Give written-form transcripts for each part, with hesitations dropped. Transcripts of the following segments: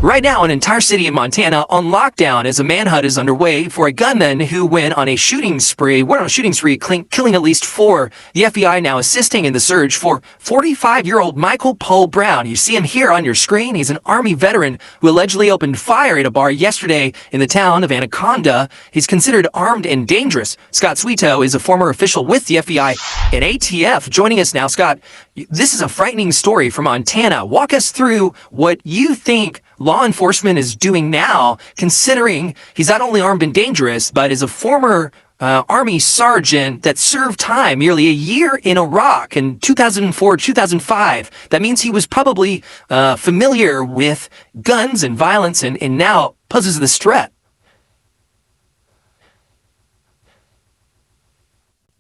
Right now, an entire city of Montana on lockdown as a manhunt is underway for a gunman who went on a shooting spree, killing at least 4. The FBI now assisting in the search for 45-year-old Michael Paul Brown. You see him here on your screen. He's an Army veteran who allegedly opened fire at a bar yesterday in the town of Anaconda. He's considered armed and dangerous. Scott Sweeto is a former official with the FBI and ATF. Joining us now, Scott, this is a frightening story from Montana. Walk us through what you think law enforcement is doing now, considering he's not only armed and dangerous, but is a former Army sergeant that served time, nearly a year in Iraq in 2004, 2005. That means he was probably familiar with guns and violence and now poses this threat.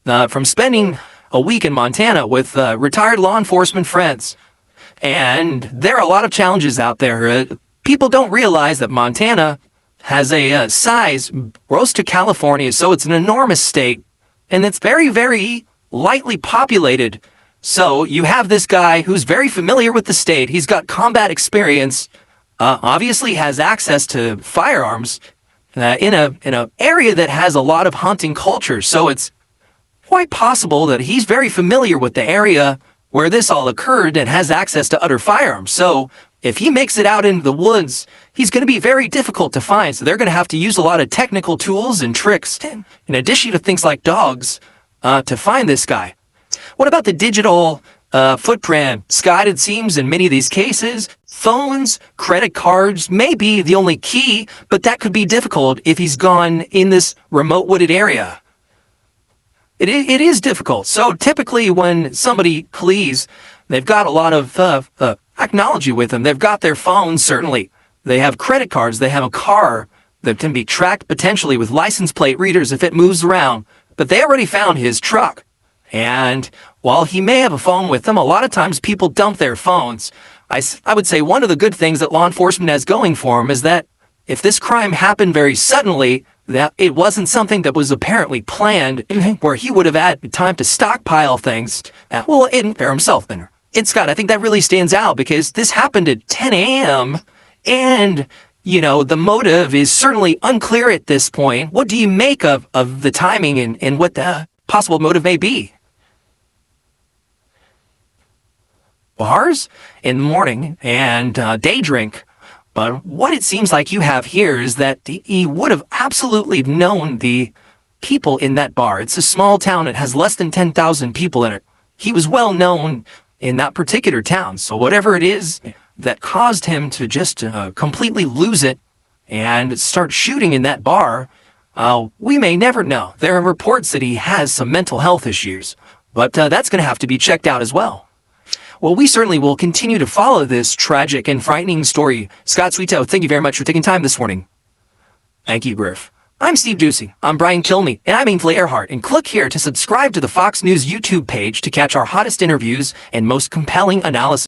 From spending a week in Montana with retired law enforcement friends. And there are a lot of challenges out there. People don't realize that Montana has a size close to California, so it's an enormous state, and it's very, very lightly populated. So you have this guy who's very familiar with the state. He's got combat experience, obviously has access to firearms in a area that has a lot of hunting culture. So it's quite possible that he's very familiar with the area where this all occurred and has access to other firearms. So if he makes it out into the woods, he's going to be very difficult to find. So they're going to have to use a lot of technical tools and tricks, in addition to things like dogs, to find this guy. What about the digital footprint? Scott, it seems in many of these cases, phones, credit cards may be the only key, but that could be difficult if he's gone in this remote wooded area. It is difficult. So typically when somebody flees, they've got a lot of technology with them. They've got their phones, certainly. They have credit cards. They have a car that can be tracked potentially with license plate readers if it moves around. But they already found his truck. And while he may have a phone with them, a lot of times people dump their phones. I would say one of the good things that law enforcement has going for him is that if this crime happened very suddenly, that it wasn't something that was apparently planned, where he would have had time to stockpile things, in for himself. And Scott, I think that really stands out because this happened at 10 a.m. and, the motive is certainly unclear at this point. What do you make of the timing and what the possible motive may be? Bars in the morning and day drink. But what it seems like you have here is that he would have absolutely known the people in that bar. It's a small town. It has less than 10,000 people in it. He was well known in that particular town. So whatever it is that caused him to just completely lose it and start shooting in that bar, we may never know. There are reports that he has some mental health issues, but that's going to have to be checked out as well. Well, we certainly will continue to follow this tragic and frightening story. Scott Sweeto, thank you very much for taking time this morning. Thank you, Griff. I'm Steve Ducey. I'm Brian Kilmeade, and I'm Ainsley Earhart. And click here to subscribe to the Fox News YouTube page to catch our hottest interviews and most compelling analysis.